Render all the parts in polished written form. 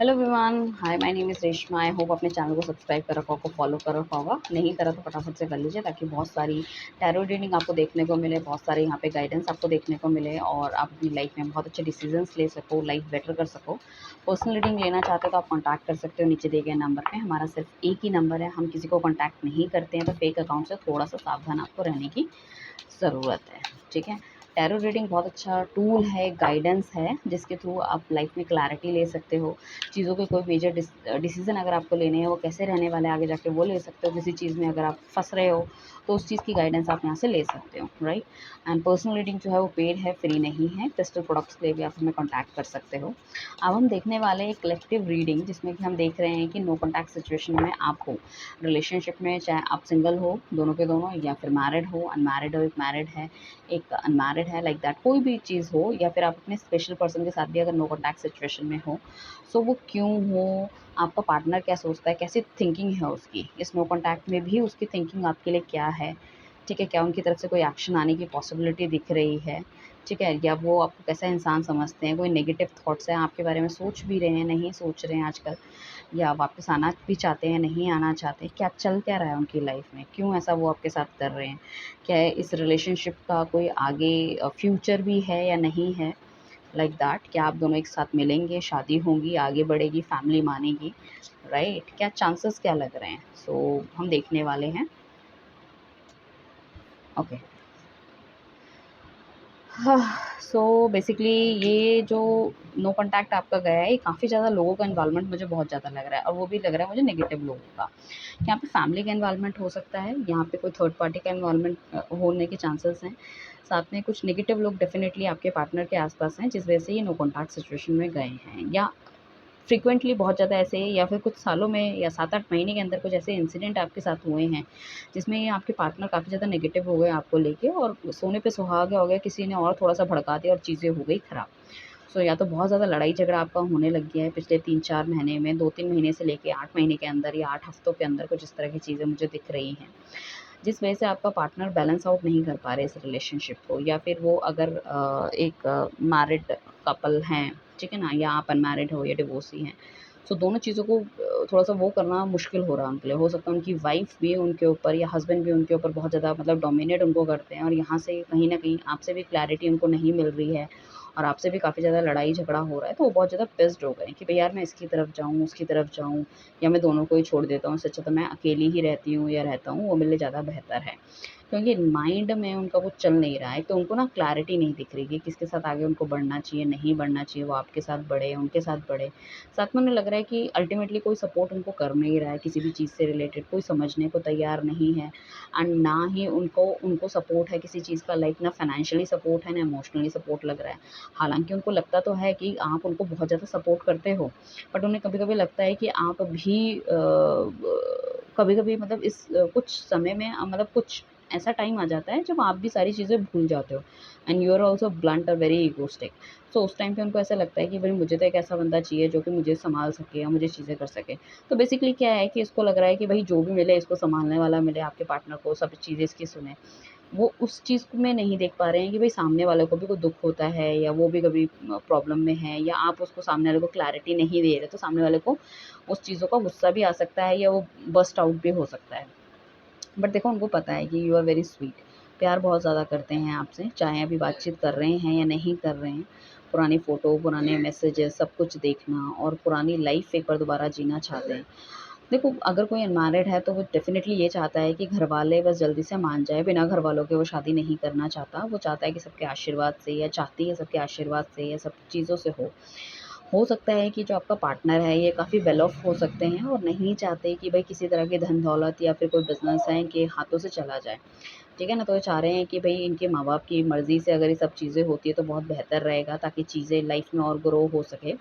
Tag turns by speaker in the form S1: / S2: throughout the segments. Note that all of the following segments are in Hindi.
S1: Hello everyone, hi my name is Reshma. I hope अपने चैनल को सब्सक्राइब कर रखा होगा, फॉलो कर रखा होगा। नहीं करा तो फटाफट से कर लीजिए ताकि बहुत सारी टैरो रीडिंग आपको देखने को मिले, बहुत सारे यहाँ पे गाइडेंस आपको देखने को मिले और आप अपनी लाइफ में बहुत अच्छे डिसीजंस ले सको, लाइफ बेटर कर सको। पर्सनल रीडिंग लेना चाहते हो तो आप कॉन्टैक्ट कर सकते हो नीचे दिए गए नंबर पे। हमारा सिर्फ एक ही नंबर है, हम किसी को कॉन्टैक्ट नहीं करते हैं, तो फेक अकाउंट से थोड़ा सा सावधान आपको रहने की ज़रूरत है। ठीक है। टैरो रीडिंग बहुत अच्छा टूल है, गाइडेंस है, जिसके थ्रू आप लाइफ में क्लैरिटी ले सकते हो। चीज़ों के कोई मेजर डिसीज़न अगर आपको लेने हैं, वो कैसे रहने वाले हैं आगे जाके वो ले सकते हो। किसी चीज़ में अगर आप फँस रहे हो तो उस चीज़ की गाइडेंस आप यहाँ से ले सकते हो, राइट। एंड पर्सनल रीडिंग जो है वो पेड है, फ्री नहीं है। क्रिस्टल प्रोडक्ट्स के लिए भी आप हमें कॉन्टैक्ट कर सकते हो। अब हम देखने वाले हैं कलेक्टिव रीडिंग, जिसमें कि हम देख रहे हैं कि नो कॉन्टैक्ट सिचुएशन में आप हो, रिलेशनशिप में, चाहे आप सिंगल हो, दोनों के दोनों, या फिर मैरिड हो, अनमैरिड हो, एक मैरिड है, एक अनमैरिड है, लाइक दैट कोई भी चीज़ हो, या फिर आप अपने स्पेशल पर्सन के साथ भी अगर नो कॉन्टैक्ट सिचुएशन में हो, सो वो क्यों हो, आपका पार्टनर क्या सोचता है, कैसी थिंकिंग है उसकी, इस नो कॉन्टैक्ट में भी उसकी थिंकिंग आपके लिए क्या है। ठीक है, क्या उनकी तरफ से कोई एक्शन आने की पॉसिबिलिटी दिख रही है। ठीक है, या वो आपको कैसा इंसान समझते हैं, कोई नेगेटिव थॉट्स हैं आपके बारे में, सोच भी रहे हैं, नहीं सोच रहे हैं आजकल, या वापस आना भी चाहते हैं, नहीं आना चाहते, क्या चल क्या रहा है उनकी लाइफ में, क्यों ऐसा वो आपके साथ कर रहे हैं, क्या इस रिलेशनशिप का कोई आगे फ्यूचर भी है या नहीं है, लाइक दैट। क्या आप दोनों एक साथ मिलेंगे, शादी होंगी, आगे बढ़ेगी, फैमिली मानेगी, राइट, क्या चांसेस क्या लग रहे हैं। सो हम देखने वाले हैं। ओके। सो बेसिकली ये जो नो कॉन्टैक्ट आपका गया है, ये काफ़ी ज़्यादा लोगों का इन्वॉल्वमेंट मुझे बहुत ज़्यादा लग रहा है, और वो भी लग रहा है मुझे नेगेटिव लोगों का। यहाँ पे फैमिली का इन्वॉल्वमेंट हो सकता है, यहाँ पे कोई थर्ड पार्टी का इन्वॉल्वमेंट होने के चांसेस हैं। साथ में कुछ नेगेटिव लोग डेफिनेटली आपके पार्टनर के आसपास हैं, जिस वजह से ये नो कॉन्टैक्ट सिचुएशन में गए हैं, या फ्रीक्वेंटली बहुत ज़्यादा ऐसे, या फिर कुछ सालों में या 7-8 महीने के अंदर कुछ ऐसे इंसिडेंट आपके साथ हुए हैं, जिसमें ये आपके पार्टनर काफ़ी ज़्यादा नेगेटिव हो गए आपको लेके, और सोने पे सुहागा हो गया, किसी ने और थोड़ा-सा भड़का दिया और चीज़ें हो गई खराब। सो या तो बहुत ज़्यादा लड़ाई झगड़ा आपका होने लग गया है पिछले 3-4 महीने में, 2-3 महीने से लेके 8 महीने के अंदर, या 8 हफ्तों के अंदर कुछ इस तरह की चीज़ें मुझे दिख रही हैं। जिस वजह से आपका पार्टनर बैलेंस आउट नहीं कर पा रहे इस रिलेशनशिप को, या फिर वो अगर एक मैरिड कपल हैं, ठीक है ना, या आप अनमैरिड हो या डिवोर्सी हैं, सो दोनों चीज़ों को थोड़ा-सा वो करना मुश्किल हो रहा है उनके लिए। हो सकता है उनकी वाइफ़ भी उनके ऊपर, या हस्बैंड भी उनके ऊपर बहुत ज़्यादा मतलब डोमिनेट उनको करते हैं, और यहाँ से कहीं न कहीं आपसे भी क्लैरिटी उनको नहीं मिल रही है, और आपसे भी काफ़ी ज़्यादा लड़ाई झगड़ा हो रहा है, तो वो बहुत ज़्यादा पिस्ड हो गए हैं कि भई यार मैं इसकी तरफ जाऊँ, उसकी तरफ जाऊँ, या मैं दोनों को ही छोड़ देता हूँ, इससे अच्छा तो मैं अकेली ही रहती हूँ या रहता हूँ, वो मेरे लिए ज़्यादा बेहतर है। क्योंकि माइंड में उनका वो चल नहीं रहा है, तो उनको ना क्लैरिटी नहीं दिख रही कि किसके साथ आगे उनको बढ़ना चाहिए, नहीं बढ़ना चाहिए, वो आपके साथ बढ़े, उनके साथ बढ़े। साथ में उन्हें लग रहा है कि अल्टीमेटली कोई सपोर्ट उनको कर नहीं रहा है, किसी भी चीज़ से रिलेटेड कोई समझने को तैयार नहीं है, एंड ना ही उनको उनको सपोर्ट है किसी चीज़ का, लाइक ना फाइनेंशियली सपोर्ट है, ना इमोशनली सपोर्ट लग रहा है। हालाँकि उनको लगता तो है कि आप उनको बहुत ज़्यादा सपोर्ट करते हो, बट उन्हें कभी-कभी लगता है कि आप भी कभी-कभी मतलब इस कुछ समय में मतलब कुछ ऐसा टाइम आ जाता है जब आप भी सारी चीज़ें भूल जाते हो, and you are also blunt और वेरी इगोइस्टिक। सो उस टाइम पे उनको ऐसा लगता है कि भई मुझे तो एक ऐसा बंदा चाहिए जो कि मुझे सँभाल सके या मुझे चीज़ें कर सके। तो बेसिकली क्या है कि इसको लग रहा है कि भई जो भी मिले इसको सँभालने वाला मिले, आपके पार्टनर को सब चीज़ें इसकी सुने। वो उस चीज़ में नहीं देख पा रहे हैं कि भई सामने वाले को भी कोई दुःख होता है, या वो भी कभी प्रॉब्लम में है, या आप उसको सामने वाले को क्लैरिटी नहीं दे रहे, तो सामने वाले को उस चीज़ों का गुस्सा भी आ सकता है, या वो बर्स्ट आउट भी हो सकता है। बट देखो उनको पता है कि यू आर वेरी स्वीट, प्यार बहुत ज़्यादा करते हैं आपसे, चाहे अभी बातचीत कर रहे हैं या नहीं कर रहे हैं। पुरानी फ़ोटो, पुराने मैसेजेस सब कुछ देखना, और पुरानी लाइफ़ एक बार दोबारा जीना चाहते हैं। देखो, अगर कोई अनमैरिड है तो वो डेफ़िनेटली ये चाहता है कि घरवाले बस जल्दी से मान जाएँ, बिना घरवालों के वो शादी नहीं करना चाहता। वो चाहता है कि सबके आशीर्वाद से, या चाहती है सबके आशीर्वाद से, या सब चीज़ों से हो सकता है कि जो आपका पार्टनर है ये काफ़ी वेल ऑफ हो सकते हैं, और नहीं चाहते कि भई किसी तरह की धन-दौलत या फिर कोई बिज़नेस है इनके हाथों से चला जाए। ठीक है ना? तो ये चाह रहे हैं कि भई इनके माँ-बाप की मर्ज़ी से अगर ये सब चीज़ें होती है तो बहुत बेहतर रहेगा, ताकि चीज़ें लाइफ़ में और ग्रो हो सके।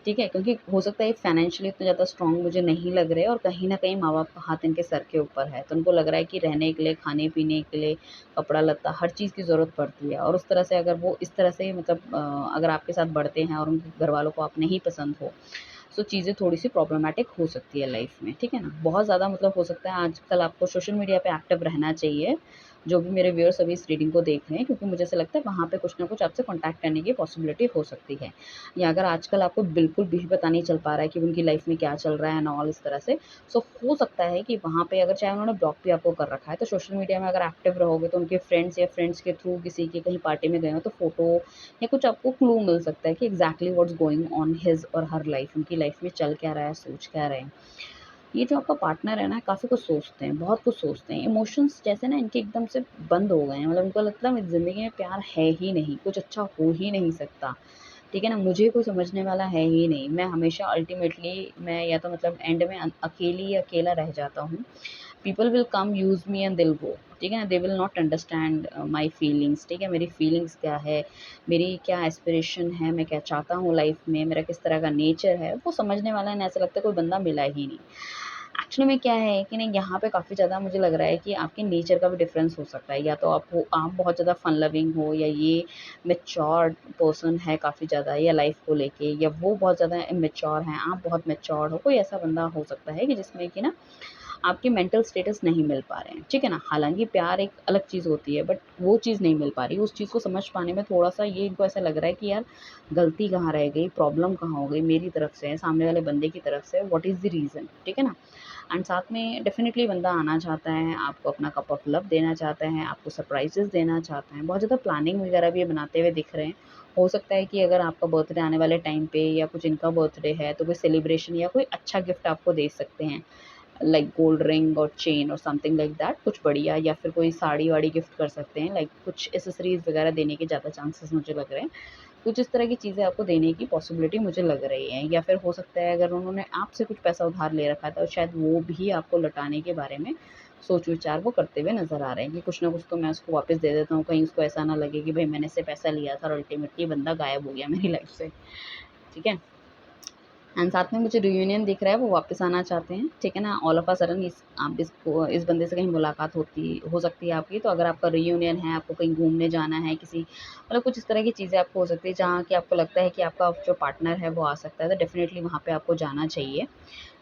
S1: ठीक है? क्योंकि हो सकता है फाइनेंशियली इतने ज़्यादा स्ट्रॉन्ग मुझे नहीं लग रहे, और कहीं न कहीं माँ-बाप का हाथ इनके सर के ऊपर है। तो उनको लग रहा है कि रहने के लिए, खाने-पीने के लिए, कपड़ा-लत्ता हर चीज़ की ज़रूरत पड़ती है, और उस तरह से अगर वो इस तरह से मतलब अगर आपके साथ बढ़ते हैं और उनके घरवालों को आप नहीं पसंद हो, सो चीज़ें थोड़ी-सी प्रॉब्लमैटिक हो सकती है लाइफ़ में, ठीक है ना? बहुत ज़्यादा मतलब हो सकता है आजकल आपको सोशल मीडिया पे एक्टिव रहना चाहिए, जो भी मेरे व्यूअर्स अभी इस रीडिंग को देख रहे हैं, क्योंकि मुझे ऐसा लगता है वहाँ पे कुछ ना कुछ आपसे कॉन्टैक्ट करने की पॉसिबिलिटी हो सकती है। या अगर आजकल आपको बिल्कुल भी पता नहीं चल पा रहा है कि उनकी लाइफ़ में क्या चल रहा है एंड ऑल इस तरह से, सो हो सकता है कि वहाँ पे अगर चाहे उन्होंने ब्लॉक भी आपको कर रखा है, तो सोशल मीडिया में अगर एक्टिव रहोगे तो उनके फ्रेंड्स या फ्रेंड्स के थ्रू किसी की कहीं पार्टी में गए हो तो फ़ोटो या कुछ आपको क्लू मिल सकता है कि exactly what's going on his और हर लाइफ़, उनकी लाइफ़ में चल क्या रहा है, सोच क्या रहे हैं। ये जो आपका पार्टनर है ना, काफ़ी कुछ सोचते हैं, बहुत कुछ सोचते हैं। इमोशंस जैसे ना इनके एकदम से बंद हो गए हैं, मतलब उनको लगता है मेरी ज़िंदगी में प्यार है ही नहीं, कुछ अच्छा हो ही नहीं सकता, ठीक है ना? मुझे कोई समझने वाला है ही नहीं। मैं हमेशा अल्टीमेटली मैं या तो मतलब एंड में अकेली या अकेला रह जाता हूँ। People will come use me and they will go, ठीक है ना? They will not understand my feelings, ठीक है? मेरी फीलिंग्स क्या है, मेरी क्या एस्पिरेशन है, मैं क्या चाहता हूँ लाइफ़ में, मेरा किस तरह का नेचर है, वो समझने वाला ना ऐसा लगता है कोई बंदा मिला ही नहीं। एक्चुअली में क्या है कि नहीं, यहाँ पे काफ़ी ज़्यादा मुझे लग रहा है कि आपके नेचर का भी डिफ़रेंस हो सकता है। या तो आप बहुत ज़्यादा फन लविंग हो, या ये मैच्योर्ड पर्सन है काफ़ी ज़्यादा या लाइफ़ को लेके, या वो बहुत ज़्यादा इमैच्योर हैं, आप बहुत मैच्योर्ड हो। कोई ऐसा बंदा हो सकता है कि जिसमें कि ना आपके मेंटल स्टेटस नहीं मिल पा रहे हैं, ठीक है ना? हालाँकि प्यार एक अलग चीज़ होती है, बट वो चीज़ नहीं मिल पा रही। उस चीज़ को समझ पाने में थोड़ा-सा ये इनको ऐसा लग रहा है कि यार गलती कहाँ रह गई, प्रॉब्लम कहाँ हो गई, मेरी तरफ से है, सामने वाले बंदे की तरफ से, व्हाट इज़ द रीज़न, ठीक है ना? एंड साथ में डेफ़िनिटली बंदा आना चाहता है, आपको अपना कप ऑफ लव देना चाहता है, आपको सरप्राइज़ेज़ देना चाहता है, बहुत ज़्यादा प्लानिंग वगैरह भी बनाते हुए दिख रहे हैं। हो सकता है कि अगर आपका बर्थडे आने वाले टाइम पे या कुछ इनका बर्थडे है, तो कोई सेलिब्रेशन या कोई अच्छा गिफ्ट आपको दे सकते हैं। लाइक गोल्ड रिंग और चेन और समथिंग लाइक दैट, कुछ बढ़िया, या फिर कोई साड़ी-वाड़ी गिफ्ट कर सकते हैं, लाइक कुछ एक्सेसरीज़ वगैरह देने के ज़्यादा चांसेस मुझे लग रहे हैं। कुछ इस तरह की चीज़ें आपको देने की पॉसिबिलिटी मुझे लग रही है, या फिर हो सकता है अगर उन्होंने आपसे कुछ पैसा उधार ले रखा था, तो शायद वो भी आपको लौटाने के बारे में सोच-विचार वो करते हुए नज़र आ रहे हैं कि कुछ ना कुछ तो मैं उसको वापस दे देता हूँ, कहीं उसको ऐसा ना लगे कि भई मैंने इससे पैसा लिया था और अल्टीमेटली बंदा गायब हो गया मेरी लाइफ़ से, ठीक है? एंड साथ में मुझे रियूनियन दिख रहा है, वो वापस आना चाहते हैं, ठीक है ना? ऑल ऑफ अ सडन इस बंदे से कहीं मुलाकात हो सकती है आपकी, तो अगर आपका रियूनियन है, आपको कहीं घूमने जाना है, किसी मतलब कुछ इस तरह की चीज़ें आपको हो सकती है, जहाँ कि आपको लगता है कि आपका जो पार्टनर है, वो आ सकता है, तो डेफ़िनिटली वहाँ पे आपको जाना चाहिए।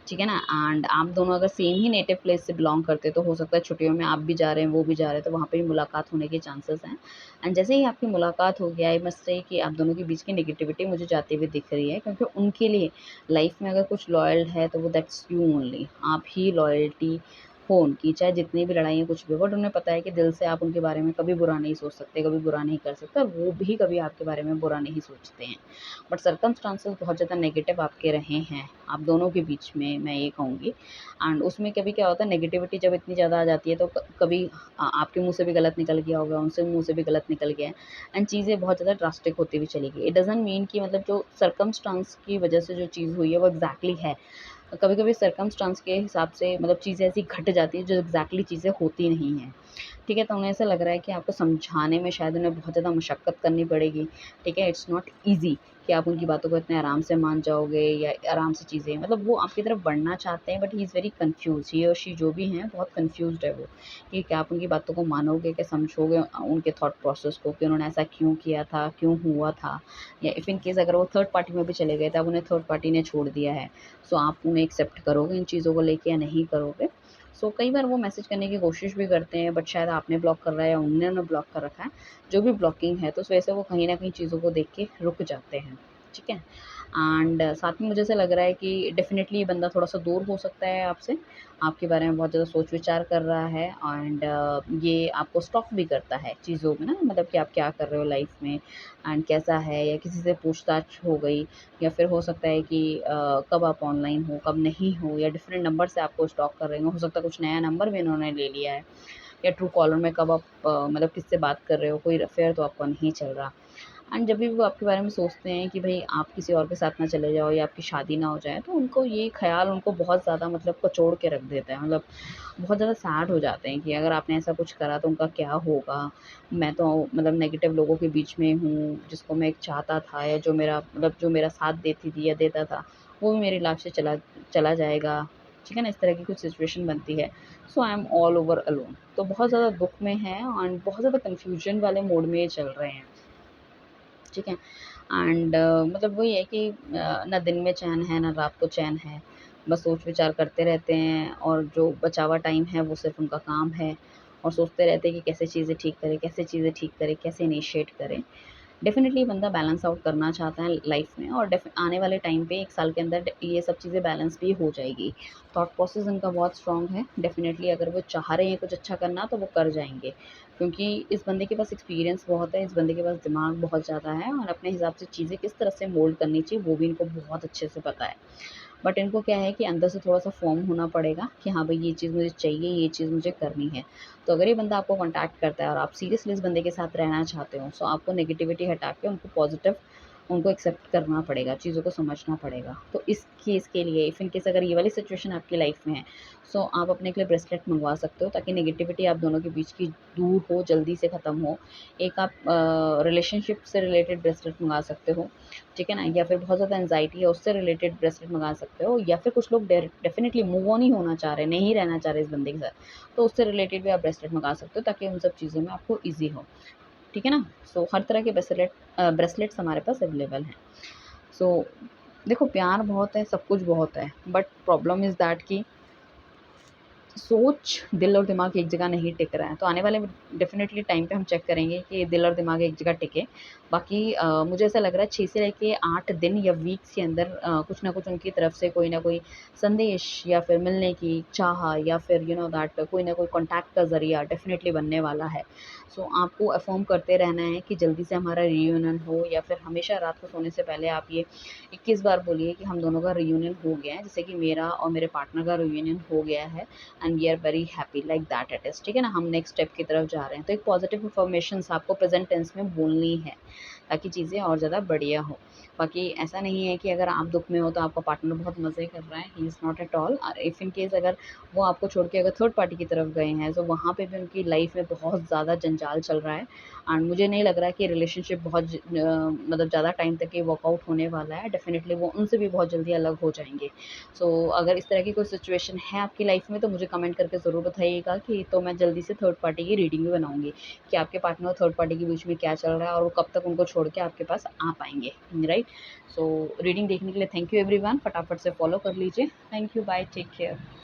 S1: ठीक है ना? एंड आप दोनों अगर सेम ही नेटिव प्लेस से बिलॉन्ग करते हैं, तो हो सकता है छुट्टियों में आप भी जा रहे हैं, वो भी जा रहे हैं, तो वहाँ पे भी मुलाकात होने के चांसेस हैं। एंड जैसे ही आपकी मुलाकात होगी, आई मस्ट से कि आप दोनों के बीच की नेगेटिविटी मुझे जाती हुई दिख रही है, क्योंकि उनके लिए लाइफ में अगर कुछ लॉयल है, तो वो दैट्स यू ओनली। आप ही लॉयल्टी हो उनकी, चाहे जितनी भी लड़ाइयाँ कुछ भी हो, बट उन्हें पता है कि दिल से आप उनके बारे में कभी बुरा नहीं सोच सकते, कभी बुरा नहीं कर सकते, और वो भी कभी आपके बारे में बुरा नहीं सोचते हैं। बट सर्कमस्टांसेस बहुत ज़्यादा नेगेटिव आपके रहे हैं, आप दोनों के बीच में, मैं ये कहूँगी। एंड उसमें कभी क्या होता है, नेगेटिविटी जब इतनी ज़्यादा आ जाती है, तो कभी आपके मुँह से भी गलत निकल गया होगा, उनसे मुँह से भी गलत निकल गया है, एंड चीज़ें बहुत ज़्यादा ड्रास्टिक होती हुई चली गई। इट डज़न्ट मीन कि मतलब जो सर्कमस्टांस की वजह से जो चीज़ हुई है वो एग्ज़ैक्टली है। कभी-कभी सर्कमस्टांस के हिसाब से मतलब चीज़ें ऐसी घट जाती हैं जो एग्ज़ैक्टली चीज़ें होती नहीं हैं। ठीक है? तो उन्हें ऐसा लग रहा है कि आपको समझाने में शायद उन्हें बहुत ज़्यादा मशक्कत करनी पड़ेगी। ठीक है? इट्स नॉट ईज़ी कि आप उनकी बातों को इतने आराम से मान जाओगे, या आराम से चीज़ें मतलब वो आपकी तरफ बढ़ना चाहते हैं, but he is very confuse, he or she जो भी हैं बहुत कन्फ्यूज़्ड है वो, कि क्या आप उनकी बातों को मानोगे, क्या समझोगे उनके थॉट प्रोसेस को कि उन्होंने ऐसा क्यों किया था, क्यों हुआ था? या इफ इन केस अगर वो थर्ड पार्टी में भी चले गए थे, अब उन्हें थर्ड पार्टी ने छोड़ दिया है, सो आप उन्हें एक्सेप्ट करोगे इन चीज़ों को लेके या नहीं करोगे? सो कई बार वो मैसेज करने की कोशिश भी करते हैं, बट शायद आपने ब्लॉक कर रहा है या उन्होंने ब्लॉक कर रखा है। जो भी ब्लॉकिंग है, तो उस वजह से वो कहीं न कहीं चीज़ों को देख के रुक जाते हैं, ठीक है? एंड साथ में मुझे ऐसा लग रहा है कि डेफ़िनिटली ये बंदा थोड़ा-सा दूर हो सकता है आपसे, आपके बारे में बहुत ज़्यादा सोच-विचार कर रहा है, एंड ये आपको स्टॉक भी करता है चीज़ों में ना, मतलब कि आप क्या कर रहे हो लाइफ़ में एंड कैसा है, या किसी से पूछताछ हो गई, या फिर हो सकता है कि कब आप ऑनलाइन हो, कब नहीं हो, या डिफरेंट नंबर से आपको स्टॉक कर रहे हो सकता है कुछ नया नंबर भी इन्होंने ले लिया है, या ट्रू कॉलर में कब आप मतलब किससे बात कर रहे हो, कोई अफ़ेयर तो आपका नहीं चल रहा। एंड जब भी वो आपके बारे में सोचते हैं कि भई आप किसी और के साथ ना चले जाओ या आपकी शादी ना हो जाए, तो उनको ये ख़्याल उनको बहुत ज़्यादा मतलब कचोड़ के रख देता है। मतलब बहुत ज़्यादा सैड हो जाते हैं कि अगर आपने ऐसा कुछ करा तो उनका क्या होगा? मैं तो मतलब नेगेटिव लोगों के बीच में हूँ, जिसको मैं एक चाहता था, या जो मेरा साथ देती थी या देता था, वो भी मेरी लाइफ़ से चला चला जाएगा। ठीक है ना? इस तरह की कुछ सिचुएशन बनती है। So I am all over alone. तो बहुत ज़्यादा दुःख में हैं एंड बहुत ज़्यादा कन्फ्यूज़न वाले मोड में ये चल रहे हैं। ठीक है? एंड मतलब वही है कि ना दिन में चैन है, ना रात को चैन है। बस सोच-विचार करते रहते हैं, और जो बचा हुआ टाइम है वो सिर्फ़ उनका काम है, और सोचते रहते हैं कि कैसे चीज़ें ठीक करें, कैसे चीज़ें ठीक करें, कैसे इनिशिएट करें। डेफ़िनेटली बंदा बैलेंस आउट करना चाहता है लाइफ़ में, और आने वाले टाइम पे 1 साल के अंदर ये सब चीज़ें बैलेंस भी हो जाएगी। थॉट प्रोसेस उनका बहुत स्ट्रॉन्ग है। डेफ़िनेटली अगर वो चाह रहे हैं कुछ अच्छा करना तो वो कर जाएँगे। क्योंकि इस बंदे के पास एक्सपीरियंस बहुत है, इस बंदे के पास दिमाग बहुत ज़्यादा है, और अपने हिसाब से चीज़ें किस तरह से मोल्ड करनी चाहिए वो भी इनको बहुत अच्छे से पता है। बट इनको क्या है कि अंदर से थोड़ा-सा फ़र्म होना पड़ेगा कि हाँ भाई, ये चीज़ मुझे चाहिए, ये चीज़ मुझे करनी है। तो अगर ये बंदा आपको कॉन्टैक्ट करता है और आप सीरियसली इस बंदे के साथ रहना चाहते हो, सो आपको नेगेटिविटी हटा के उनको पॉज़िटिव, उनको एक्सेप्ट करना पड़ेगा, चीज़ों को समझना पड़ेगा। तो इस केस के लिए इफ़ इन केस अगर ये वाली सिचुएशन आपकी लाइफ़ में है, सो आप अपने के लिए ब्रेसलेट मँगवा सकते हो, ताकि नेगेटिविटी आप दोनों के बीच की दूर हो, जल्दी से ख़त्म हो। एक आप रिलेशनशिप से रिलेटेड ब्रेसलेट मँगा सकते हो, ठीक है ना? या फिर बहुत ज़्यादा एंग्ज़ायटी है, उससे रिलेटेड ब्रेसलेट मँगा सकते हो, या फिर कुछ लोग डेफ़िनिटली मूव ऑन ही होना चाह रहे हैं, नहीं रहना चाह रहे इस बंदे के साथ, तो उससे रिलेटेड भी आप ब्रेसलेट मँगा सकते हो, ताकि उन सब चीज़ों में आपको ईज़ी हो, ठीक है ना? सो हर तरह के ब्रेसलेट्स हमारे पास अवेलेबल हैं। सो देखो, प्यार बहुत है, सब कुछ बहुत है, बट प्रॉब्लम इज़ दैट कि सोच, दिल और दिमाग एक जगह नहीं टिक रहा है। तो आने वाले डेफ़िनेटली टाइम पे हम चेक करेंगे कि दिल और दिमाग एक जगह टिके। बाकी मुझे ऐसा लग रहा है 6 से लेके 8 दिन या वीक्स के अंदर कुछ ना कुछ उनकी तरफ से कोई ना कोई संदेश, या फिर मिलने की चाह, या फिर यू नो दैट कोई ना कोई कॉन्टैक्ट का ज़रिया डेफ़िनेटली बनने वाला है। सो आपको अफ़र्म करते रहना है कि जल्दी से हमारा रियूनियन हो, या फिर हमेशा रात को सोने से पहले आप ये 21 बार बोलिए कि हम दोनों का रियूनियन हो गया है। जैसे कि मेरा और मेरे पार्टनर का रियूनियन हो गया है, and we are very happy like that it is, ठीक है ना? हम नेक्स्ट स्टेप की तरफ जा रहे हैं। तो एक पॉजिटिव इन्फॉर्मेशंस आपको प्रेज़ेंट टेंस में बोलनी है, ताकि चीज़ें और ज़्यादा बढ़िया हो। बाकी ऐसा नहीं है कि अगर आप दुःख में हो तो आपका पार्टनर बहुत मज़े कर रहा है, he is not at all. If in case अगर वो आपको छोड़ के अगर थर्ड पार्टी की तरफ गए हैं, तो वहाँ पे भी उनकी लाइफ़ में बहुत ज़्यादा जंजाल चल रहा है, एंड मुझे नहीं लग रहा है कि रिलेशनशिप मतलब ज़्यादा टाइम तक ये वर्कआउट होने वाला है। डेफ़िनिटली वो उनसे भी बहुत जल्दी अलग हो जाएँगे। सो अगर इस तरह की कोई सिचुएशन है आपकी लाइफ़ में, तो मुझे कमेंट करके ज़रूर बताइएगा, कि तो मैं जल्दी से थर्ड पार्टी की रीडिंग भी बनाऊँगी, कि आपके पार्टनर और थर्ड पार्टी के बीच में क्या चल रहा है, और वो कब तक उनको छोड़ के आपके पास आ पाएँगे, राइट? सो रीडिंग देखने के लिए थैंक यू एवरीवन, फटाफट से फॉलो कर लीजिए। Thank you, bye, take care.